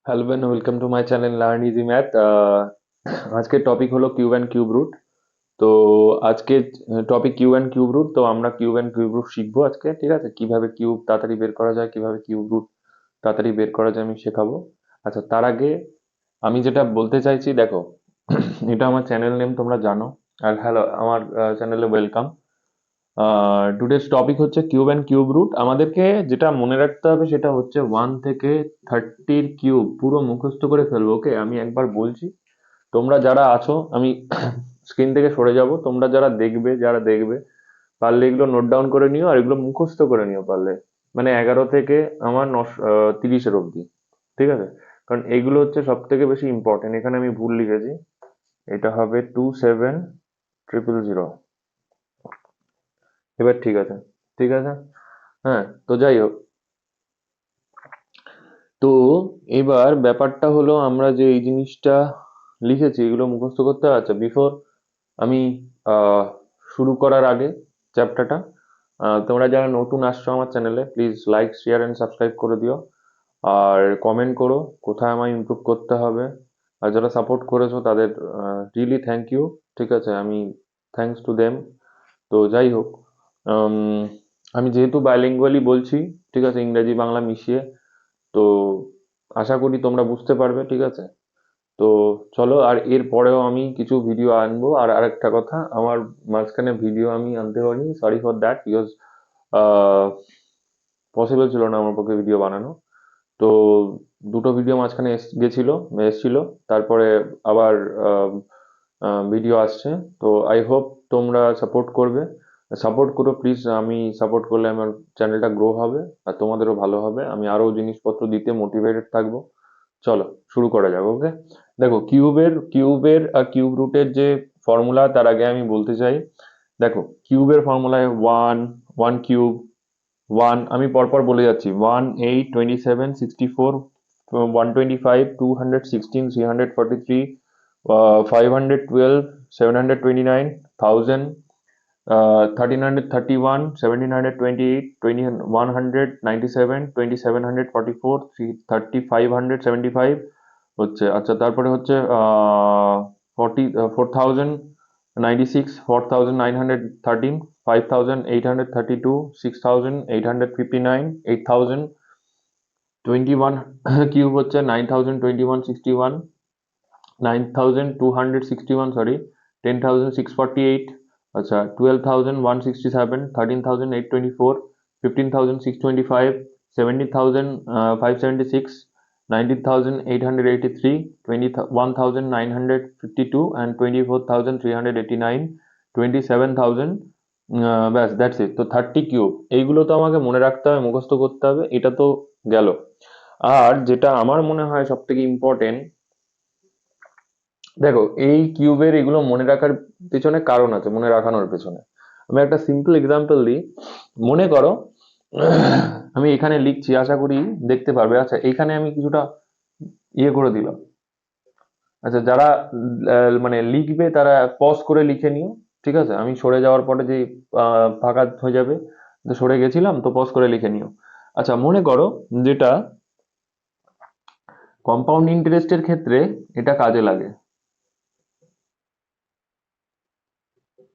Hello and welcome to my channel learn easy math. আজকের topic হলো cube and cube root. তো আজকে topic cube and cube root. তো আমরা cube and cube root শিখবো আজকে, ঠিক আছে? কিভাবে কিউব তাড়াতাড়ি বের করা যায়, কিভাবে কিউব রুট তাড়াতাড়ি বের করা যায় আমি শেখাবো। আচ্ছা, তার আগে আমি যেটা বলতে চাইছি, দেখো, এটা আমার চ্যানেল নেম, তোমরা জানো। আর হ্যালো, আমার চ্যানেলে ওয়েলকাম। টুডেজ টপিক হচ্ছে কিউব অ্যান্ড কিউব রুট। আমাদেরকে যেটা মনে রাখতে হবে সেটা হচ্ছে 1 থেকে 30-র কিউব পুরো মুখস্থ করে ফেলবো। ওকে, আমি একবার বলছি, তোমরা যারা আছো, আমি স্ক্রিন থেকে সরে যাব, তোমরা যারা দেখবে পারলে এগুলো নোট ডাউন করে নিও আর এগুলো মুখস্থ করে নিও পারলে। মানে 11 থেকে আমার 30-এর অবধি, ঠিক আছে? কারণ এগুলো হচ্ছে সব থেকে বেশি ইম্পর্টেন্ট। এখানে আমি ভুল লিখেছি, এটা হবে 27,000। এবার ঠিক আছে, ঠিক আছে। হ্যাঁ, তো যাই হোক, তো এবার ব্যাপারটা হলো আমরা যে এই জিনিসটা লিখেছি এগুলো মুখস্থ করতে হবে। আচ্ছা, বিফোর আমি আহ, শুরু করার আগে চ্যাপ্টারটা, তোমরা যারা নতুন আসছো আমার চ্যানেলে, please like share and subscribe করে দিও। আর কমেন্ট করো কোথায় আমায় ইমপ্রুভ করতে হবে। আর যারা সাপোর্ট করেছো তাদের রিয়েলি থ্যাংক ইউ। ঠিক আছে, আমি থ্যাঙ্কস টু দেম। তো যাই হোক, উম, আমি যেহেতু বাইলিঙ্গুয়ালি বলছি, ঠিক আছে, ইংরেজি বাংলা মিশিয়ে, তো আশা করি তোমরা বুঝতে পারবে, ঠিক আছে? তো চলো, আর এর পরেও আমি কিছু ভিডিও আনবো। আর আরেকটা কথা, আমার মাঝখানে ভিডিও আমি আনতে পারিনি, sorry for that, because possible ছিল না আমার পক্ষে ভিডিও বানানো। তো দুটো ভিডিও মাঝখানে এসছিল, তারপরে আবার ভিডিও আসছে। তো আই হোপ তোমরা সাপোর্ট করবে, সাপোর্ট করো প্লিজ। আমি সাপোর্ট করলে আমার চ্যানেলটা গ্রো হবে আর তোমাদেরও ভালো হবে, আমি আরো জিনিসপত্র দিতে মোটিভেটেড থাকবো। চলো শুরু করা যাক। ওকে, দেখো, কিউবের আর কিউব রুটের যে ফর্মুলা, তার আগে আমি বলতে চাই, দেখো, কিউবের ফর্মুলায় ওয়ান, ওয়ান কিউব, ওয়ান, আমি পরপর বলে যাচ্ছি, 1, 8, 27, 64, 125, 216, 343, 512, 729, 1000, 1331, 1728, 2197, 2744, 3575 হচ্ছে। আচ্ছা, তারপরে হচ্ছে 4096, 4913, 5832, 6859, 8000, 21 কিউব হচ্ছে 9021, 9261, সরি, 10648, আচ্ছা, 12167, 13824, 15625, 10576, 19883, 21952 and 24389, 27000। ব্যাস, দ্যাটস ইট। তো 30 কিউব, এইগুলো তো আমাকে মনে রাখতে হবে, মুখস্থ করতে হবে, এটা তো গেল। আর যেটা আমার মনে হয় সব থেকে ইম্পর্টেন্ট, দেখো, এই কিউবের এগুলো মনে রাখার পেছনে কারণ আছে, মনে রাখানোর পেছনে। আমি একটা সিম্পল এক্সাম্পল দিই। মনে করো, আমি এখানে লিখছি, আশা করি দেখতে পারবে। আচ্ছা, এখানে আমি কিছুটা ইয়ে করে দিলাম। আচ্ছা, যারা মানে লিখবে তারা পজ করে লিখে নিও, ঠিক আছে? আমি সরে যাওয়ার পরে যে ফাঁকা হয়ে যাবে, তো সরে গেছিলাম, তো পজ করে লিখে নিও। আচ্ছা, মনে করো, যেটা কম্পাউন্ড ইন্টারেস্টের ক্ষেত্রে এটা কাজে লাগে।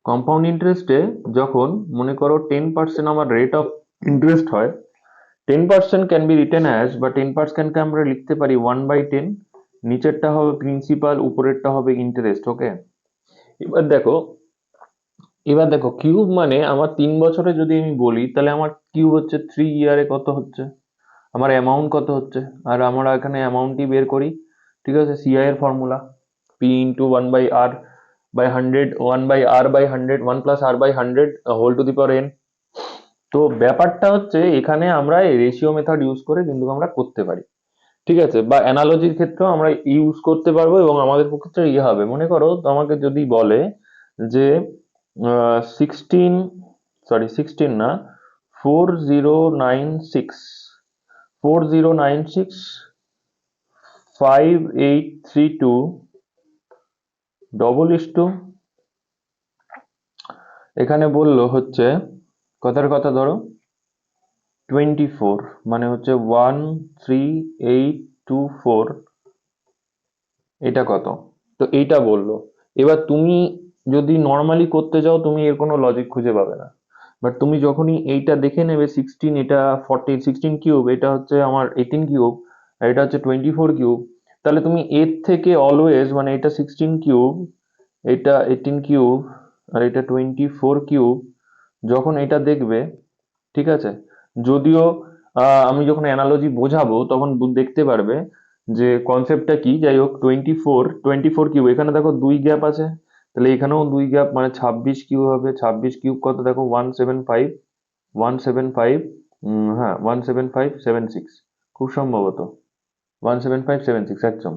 কম্পাউন্ড ইন্টারেস্টে যখন, মনে করো, 10% আমার রেট অফ ইন্টারেস্ট হয়, 10% ক্যান বি রিটেন অ্যাজ, বা 10%কে আমরা লিখতে পারি 1/10। নিচেরটা হবে প্রিন্সিপাল, উপরেরটা হবে ইন্টারেস্ট। ওকে, এবার দেখো, কিউব মানে আমার 3 বছরে যদি আমি বলি, তাহলে আমার কিউব হচ্ছে 3 ইয়ারে কত হচ্ছে, আমার অ্যামাউন্ট কত হচ্ছে। আর আমরা এখানে অ্যামাউন্টই বের করি, ঠিক আছে? সিআই এর formula, P into 1/r/100, 1/r/100, 1 + r/100 whole to the power n। তো ব্যাপারটা হচ্ছে, এখানে আমরা রেশিও মেথড ইউজ করে কিন্তু আমরা করতে পারি, ঠিক আছে? বা অ্যানালজির ক্ষেত্রেও আমরা ইউজ করতে পারবো, এবং আমাদের পক্ষে ইয়ে হবে। মনে করো, আমাকে যদি বলে যে 16 না, 4096, 4096, 5832, = এখানে বললো হচ্ছে, কথার কথা ধরো, 24, মানে হচ্ছে 1382, 0.24, এটা কত? তো এইটা বললো। এবার তুমি যদি নর্মালি করতে যাও তুমি এর কোনো লজিক খুঁজে পাবে না, বাট তুমি যখনই এইটা দেখে নেবে 16, এটা 14, 16 কিউব, এটা হচ্ছে আমার 18 কিউব, আর এটা হচ্ছে 24 কিউব, তাহলে তুমি এর থেকে অলওয়েজ, মানে এটা 16 কিউব, এটা 18 কিউব, আর এটা 24 কিউব, যখন এটা দেখবে, ঠিক আছে, যদিও আমি যখন অ্যানালজি বোঝাবো তখন দেখতে পারবে যে কনসেপ্টটা কি। যাই হোক, 24 কিউব, এখানে দেখো দুই গ্যাপ আছে, তাহলে এখানেও দুই গ্যাপ, মানে 26 কিউব হবে। 26 কিউব কত দেখো, 175, 175, হ্যাঁ 17576, খুব সম্ভবত 17576 একদম।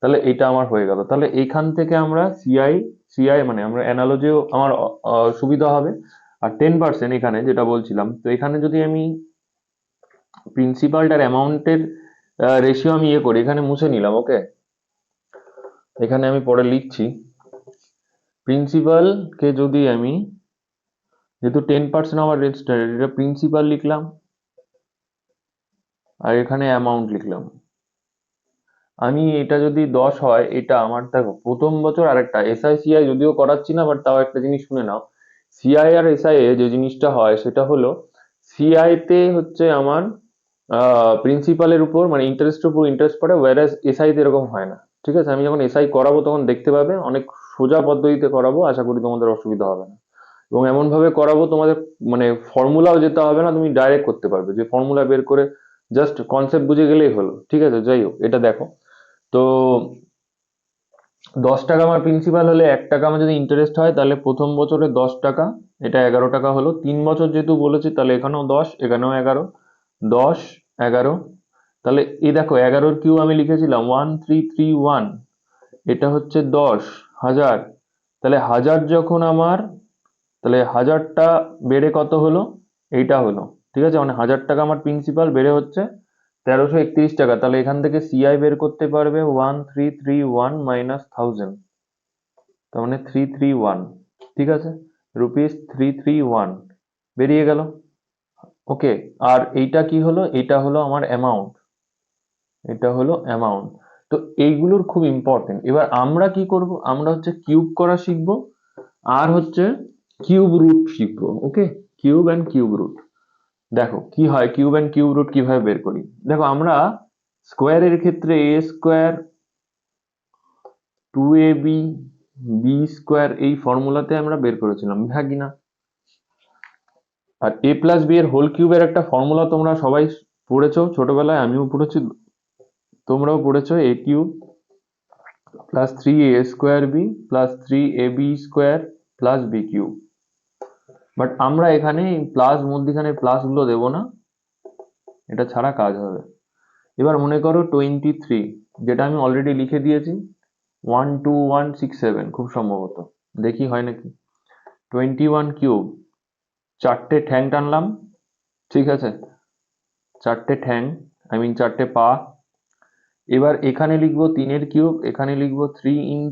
তাহলে এটা আমার হয়ে গেল। তাহলে এইখান থেকে আমরা সিআই মানে আমরা অ্যানালজিও আমার সুবিধা হবে। আর 10% এখানে যেটা বলছিলাম, তো এখানে যদি আমি প্রিন্সিপালটার অ্যামাউন্টের রেশিও আমি ইয়ে করি, এখানে মুছে নিলাম, ওকে, এখানে আমি পরে লিখছি। প্রিন্সিপাল কে যদি আমি, যেহেতু 10% আমার রেজিস্টার, এটা প্রিন্সিপাল লিখলাম, আর এখানে অ্যামাউন্ট লিখলাম। আমি এটা যদি 10 হয়, এটা আমার দেখো প্রথম বছর। আরেকটা এসআই সিআই যদিও করাচ্ছি না, বাট তাও একটা জিনিস শুনে নাও। সিআই আর এসআই এ যে জিনিসটা হয় সেটা হলো, সিআই তে হচ্ছে আমার প্রিন্সিপালের উপর মানে ইন্টারেস্টের উপর ইন্টারেস্ট পড়ে, ওয়ারাস এসআই তে এরকম হয় না। ঠিক আছে, আমি যখন এসআই করাবো তখন দেখতে পাবে, অনেক সোজা পদ্ধতিতে করাবো, আশা করি তোমাদের অসুবিধা হবে না। এবং এমন ভাবে করাবো তোমাদের, মানে ফর্মুলাও যেতে হবে না, তুমি ডাইরেক্ট করতে পারবে, যে ফর্মুলা বের করে জাস্ট কনসেপ্ট বুঝে গেলেই হলো। ঠিক আছে, যাই হোক, এটা দেখো। তো 10 টাকা আমার প্রিন্সিপাল হলে, 1 টাকা আমার যদি ইন্টারেস্ট হয়, তাহলে প্রথম বছরে 10 টাকা, এটা 11 টাকা হলো। 3 বছর যেহেতু বলেছি, তাহলে এখানেও 10, এখানেও 11, 10, 11, তাহলে এই দেখো 11-র কিউ আমি লিখেছিলাম 1331, এটা হচ্ছে 10,000। তাহলে 1000 যখন আমার, তাহলে 1000টা বেড়ে কত হলো, এইটা হলো। ঠিক আছে, মানে 1000 টাকা আমার প্রিন্সিপাল বেড়ে হচ্ছে 1331 টাকা। তাহলে এখান থেকে সিআই বের করতে পারবে 1331 মাইনাস 1000, তার মানে 331। ঠিক আছে, রুপিস 331 বেরিয়ে গেল। ওকে, আর এইটা কি হলো, এটা হলো আমার অ্যামাউন্ট, এটা হলো অ্যামাউন্ট। তো এইগুলোর খুব ইম্পর্টেন্ট। এবার আমরা কি করব, আমরা হচ্ছে কিউব করা শিখবো, আর হচ্ছে কিউব রুট শিখবো। ওকে, কিউব অ্যান্ড কিউব রুট। দেখো কি হয়, কিউব অ্যান্ড কিউব রুট কিভাবে বের করি। দেখো আমরা স্কোয়ারের ক্ষেত্রে এ স্কোয়ার 2ab বি স্কোয়ার এই ফর্মুলাতে আমরা বের করেছিলাম, হ্যাঁ কিনা। আর এ প্লাস বি এর হোল কিউবের একটা ফর্মুলা তোমরা সবাই পড়েছো ছোটবেলায়, আমিও পড়েছি, তোমরাও পড়েছো। A cube plus 3a² b plus 3ab² plus b cube. But আমরা এখানে প্লাস মধ্যখানে প্লাস গুলো দেবো না, এটা ছাড়া কাজ হবে। এবার মনে করো 23, যেটা আমি অলরেডি লিখে দিয়েছি 12167, খুব সম্ভবত, দেখি হয় নাকি। 21 কিউব, চারটে ঠ্যাং টানলাম, ঠিক আছে, চারটে ঠ্যাং, আই মিন চারটে পা। এবার এখানে লিখবো 3-এর কিউব, এখানে লিখবো 3 ×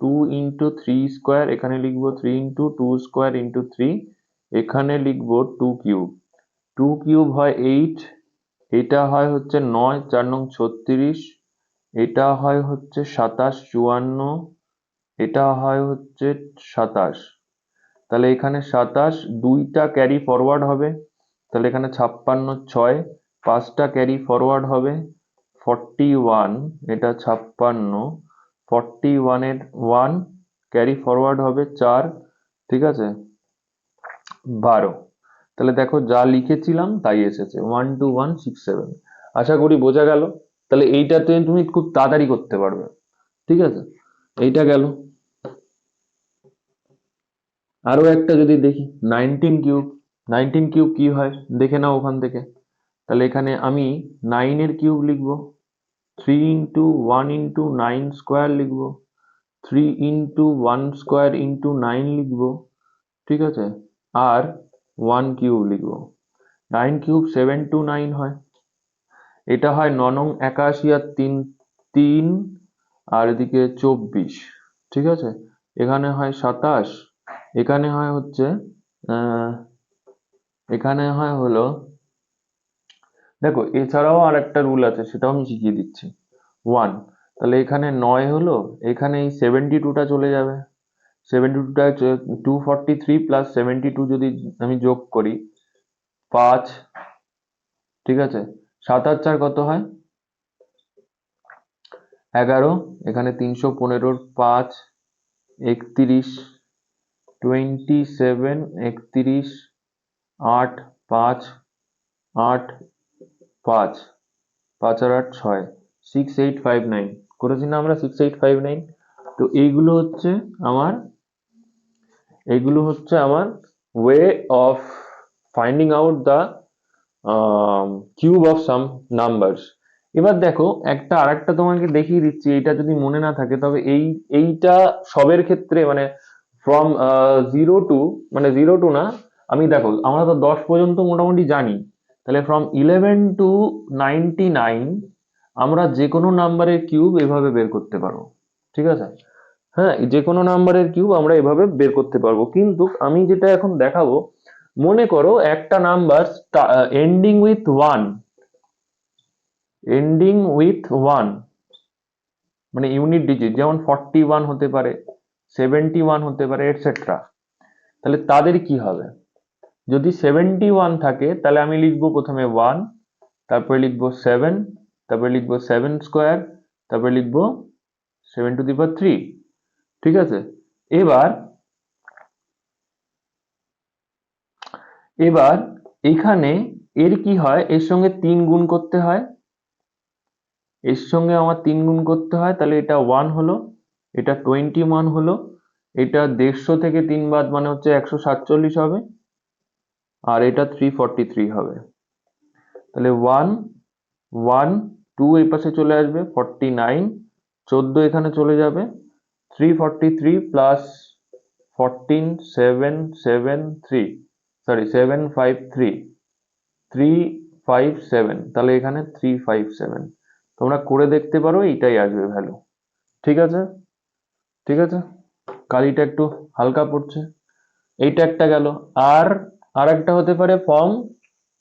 2 × 3², এখানে লিখবো 3 × 2² × 3, এখানে লিখবো 2 কিউব। 2 কিউব হয় 8, এটা হয় হচ্ছে 9, 4 9 36, এটা হয় হচ্ছে 27 54, এটা হয় হচ্ছে 27। তাহলে এখানে 27, দুইটা ক্যারি ফরওয়ার্ড হবে, তাহলে এখানে 56 6, পাঁচটা ক্যারি ফরওয়ার্ড হবে 41, এটা 56, 41-এর 1 ক্যারি ফরওয়ার্ড হবে 4, ঠিক আছে, 12। তাহলে দেখো যা লিখেছিলাম তাই এসেছে 12167। আশা করি বোঝা গেল। তাহলে এইটাতে তুমি খুব তাড়াতাড়ি করতে পারবে। ঠিক আছে, এইটা গেল। আরো একটা যদি দেখি 19 কিউব। 19 কিউব কি হয় দেখে নাও ওখান থেকে। তাহলে এখানে আমি 9-এর কিউব লিখবো, 3 × 1 × 9² লিখবো, 3 × 1² × 9 লিখবো, ঠিক আছে, আর 1 কিউব লিখবো। 9 কিউব 729 হয়, এটা হয় 9 × 81 আর 3 3, আর এদিকে 24, ঠিক আছে, এখানে হয় 27, এখানে হয় হচ্ছে এখানে হয় হলো দেখো এছাড়াও আর একটা রুল আছে, সেটাও আমি শিখিয়ে দিচ্ছি। 1, তাহলে এখানে 9 হলো, এখানে এই 72টা চলে যাবে। 72টা 243 প্লাস 72 যদি আমি যোগ করি 5, ঠিক আছে। 7 আর 4 কত হয়? 11, এখানে 315 5, 31, 27, 31, 8, 5, 8, 5, 5 আর 8 6, 6859 করেছি না আমরা? 6859। তো আমার এইগুলো হচ্ছে আমার way of finding out the cube of some numbers. এবার দেখো একটা আরেকটা তোমাকে দেখিয়ে দিচ্ছি, এটা যদি মনে না থাকে তবে এইটা সবের ক্ষেত্রে মানে ফ্রম জিরো টু, মানে জিরো টু না, আমি দেখো আমরা তো 10 পর্যন্ত মোটামুটি জানি, তাহলে ফ্রম 11 টু 99 আমরা যে কোনো নাম্বারের কিউব এভাবে বের করতে পারবো, ঠিক আছে। হ্যাঁ, যে কোনো নাম্বারের কিউব আমরা এভাবে বের করতে পারবো, কিন্তু আমি যেটা এখন দেখাবো, মনে করো একটা number ending with one, ending with one মানে ইউনিট ডিজিট, যেমন 41 হতে পারে, 71 হতে পারে, এটসেট্রা। তাহলে তাদের কি হবে? যদি 71 থাকে তাহলে আমি লিখবো প্রথমে 1, তারপরে লিখবো 7, তারপরে লিখবো 7 স্কোয়ার, তারপরে লিখবো 7 টু দি পাওয়ার 3, ঠিক আছে। এবার এবার এখানে এর কি হয়, এর সঙ্গে 3 গুণ করতে হয়, এর সঙ্গে আমার 3 গুণ করতে হয়, তাহলে এটা 1 হলো, এটা 21 হলো, এটা 150 থেকে 3 বাদ মানে হচ্ছে 147 হবে, আর এটা 343 হবে। তাহলে 1, 1, 2 এই পাশে চলে আসবে, 49, 14 এখানে চলে যাবে, 343 প্লাস 14, 7, 7, 3, সরি 753, 357, তাহলে এখানে 357। তোমরা করে দেখতে পারো, এইটাই আসবে ভ্যালু, ঠিক আছে। ঠিক আছে, কালিটা একটু হালকা পড়ছে। এইটা একটা গেল। আর আর একটা হতে পারে ফর্ম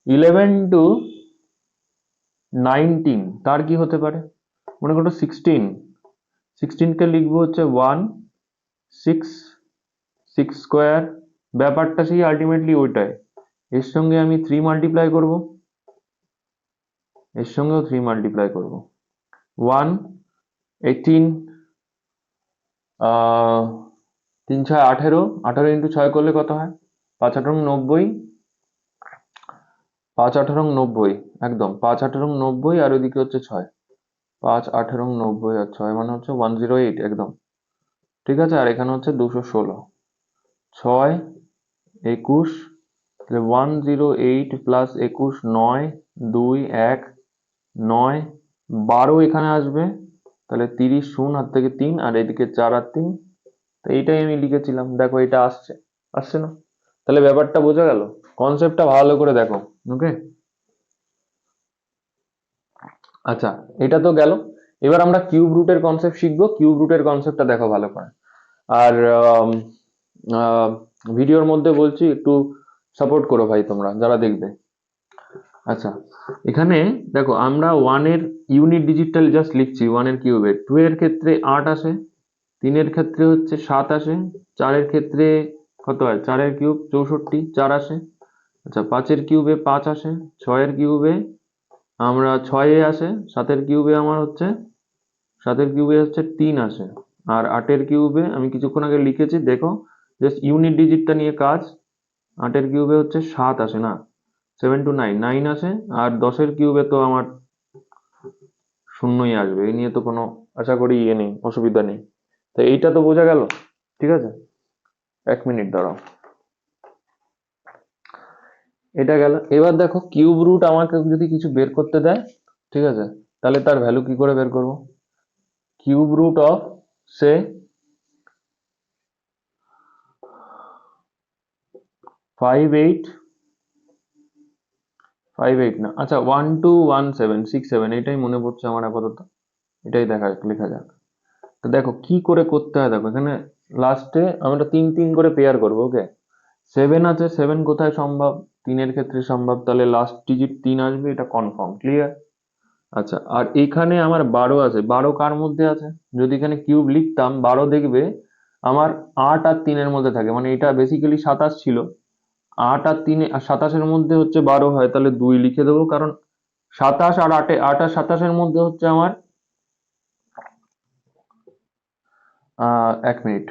11 টু 19, তার কি হতে পারে? মনে করো 16, 16 কে লিখবো হচ্ছে 1, 6, 6 স্কোয়ার, ব্যাপারটা সেই আলটিমেটলি ওইটাই। এর সঙ্গে আমি 3 মাল্টিপ্লাই করব, এর সঙ্গেও 3 মাল্টিপ্লাই করব, 1, 18, 3 6 18, 18 ইন্টু 6 করলে কত হয়? 5 18 90, 5 18 90, একদম 5 18 90, আর ওইদিকে হচ্ছে 6, 5 18 90 আর 6 মানে হচ্ছে 108, একদম ঠিক আছে। আর এখানে হচ্ছে 216, 6 21, তাহলে 108 প্লাস 21, 9 2 1 9 12 এখানে আসবে, তাহলে 30, শূন্য হাত থেকে 3, আর এদিকে 4 আর 3, তো এইটাই আমি লিখেছিলাম। দেখো এটা আসছে, আসছে না? তাহলে ব্যাপারটা বোঝা গেল, কনসেপ্টটা ভালো করে দেখো। ওকে, আচ্ছা, এটা তো গেল। এবার আমরা কিউব রুটের কনসেপ্ট শিখবো। কিউব রুটের কনসেপ্টটা দেখো ভালো করে। আর ভিডিওর মধ্যে বলছি একটু সাপোর্ট করো ভাই তোমরা যারা দেখবে। আচ্ছা, এখানে দেখো আমরা 1 এর ইউনিট ডিজিটটা জাস্ট লিখছি, 1 এর কিউবে 2 এর ক্ষেত্রে 8 আসে, 3 এর ক্ষেত্রে হচ্ছে 7 আসে, 4 এর ক্ষেত্রে কত হয়? 4 এর কিউব 64, 4 আসে। আচ্ছা, 5 এর কিউবে 5 আসে, 6 এর কিউবে আমরা 6 এ আসে, 7 এর কিউবে আমার হচ্ছে 7 এর কিউবে হচ্ছে 3 আসে, আর 8 এর কিউবে আমি কিছুক্ষণ আগে লিখেছি দেখো, জাস্ট ইউনিট ডিজিটটা নিয়ে কাজ। 8 এর কিউবে হচ্ছে 7 আসে না, 7 টু 9, 9 আসে, আর 10 এর কিউবে তো আমার শূন্যই আসবে, এই নিয়ে তো কোনো আশা করি ইয়ে নেই, অসুবিধা নেই। তো এইটা তো বোঝা গেল, ঠিক আছে। 1 মিনিট দাঁড়াও, এটা গেল। এবার দেখো কিউব রুট আমাকে যদি কিছু বের করতে দেয়, ঠিক আছে, তাহলে তার ভ্যালু কি করে বের করব? কিউব রুট অফ সে 5 8, 5 8 না, আচ্ছা 1 2 1 7 6 7, এটাই মনে পড়ছে আমার আপাতত, এটাই লেখা যাক। তো দেখো কি করে করতে হয়, দেখো এখানে লাস্টে আমরা 3 3 করে পেয়ার করবো। ওকে, 7 আছে, 7 কোথায় সম্ভব? তিনের ক্ষেত্রে সম্ভব, তাহলে লাস্ট ডিজিট 3 আসবে, এটা কনফার্ম, ক্লিয়ার। আচ্ছা, আর এখানে আমার 12 আছে, 12 কার মধ্যে আছে? যদি এখানে কিউব লিখতাম 12 দেখবে আমার 8 আর 3 মধ্যে থাকে, মানে এটা বেসিক্যালি 27 ছিল, 8 আর 3 আর 27 মধ্যে হচ্ছে 12 হয়, তাহলে 2 লিখে দেবো, কারণ 27 আর 8 আর 27 মধ্যে হচ্ছে আমার 1 মিনিট।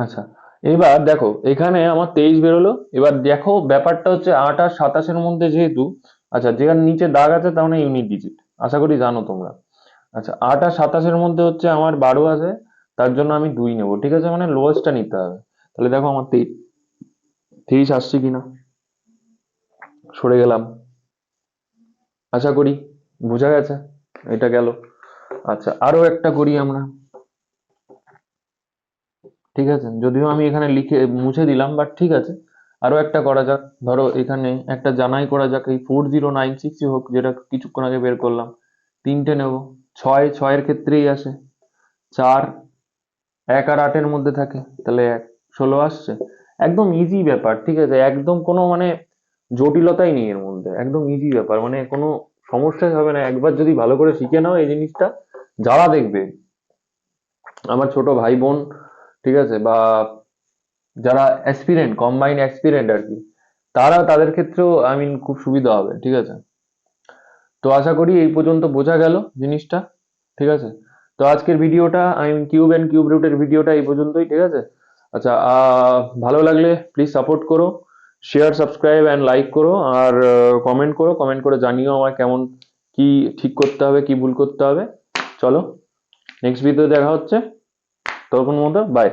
আচ্ছা, এবার দেখো এখানে আমার 23 বেরোলো। এবার দেখো ব্যাপারটা হচ্ছে 8 আর 27 মধ্যে যেহেতু, আচ্ছা যেখানে নিচে দাগ আছে তার মানে ইউনিট ডিজিট, আশা করি জানো তোমরা। আচ্ছা, 8 আর 27 মধ্যে হচ্ছে আমার 12 আছে, তার জন্য আমি 2 নেবো, ঠিক আছে, মানে লোয়েস্টটা নিতে হবে। তাহলে দেখো আমার 23 আসছে কিনা, সরে গেলাম, আশা করি বোঝা গেছে, এটা গেল। আচ্ছা, আরো একটা করি আমরা, ঠিক আছে, যদিও আমি এখানে লিখে মুছে দিলাম, বাট ঠিক আছে, আরো একটা করা যাক। ধরো এখানে একটা জানাই করা যাক, এই 4096 হোক, যেটা কিছুক্ষণ আগে বের করলাম, তিনটে নেব, ছয় ছয়ের ক্ষেত্রেই আসে, চার 1 আর 8 মধ্যে থাকে, তাহলে 16 আসছে। একদম ইজি ব্যাপার, ঠিক আছে, একদম কোনো মানে জটিলতাই নেই এর মধ্যে, একদম ইজি ব্যাপার, মানে কোনো সমস্যাই হবে না, একবার যদি ভালো করে শিখে নাও এই জিনিসটা, যারা দেখবে আমার ছোট ভাই বোন, ঠিক আছে, বা যারা অ্যাসপিরেন্ট, কম্বাইন্ড অ্যাসপিরেন্ট আর কি, তারা তাদের ক্ষেত্রেও আই মিন খুব সুবিধা হবে, ঠিক আছে। তো আশা করি এই পর্যন্ত বোঝা গেল জিনিসটা, ঠিক আছে। তো আজকের ভিডিওটা I mean cube and cube রুটের ভিডিওটা এই পর্যন্তই, ঠিক আছে। আচ্ছা, ভালো লাগলে প্লিজ সাপোর্ট করো, শেয়ার সাবস্ক্রাইব অ্যান্ড লাইক করো, আর কমেন্ট করো, কমেন্ট করে জানিও আমায় কেমন কি ঠিক করতে হবে, কি ভুল করতে হবে। চলো নেক্সট ভিডিও দেখা হচ্ছে, তখন মতো বাই।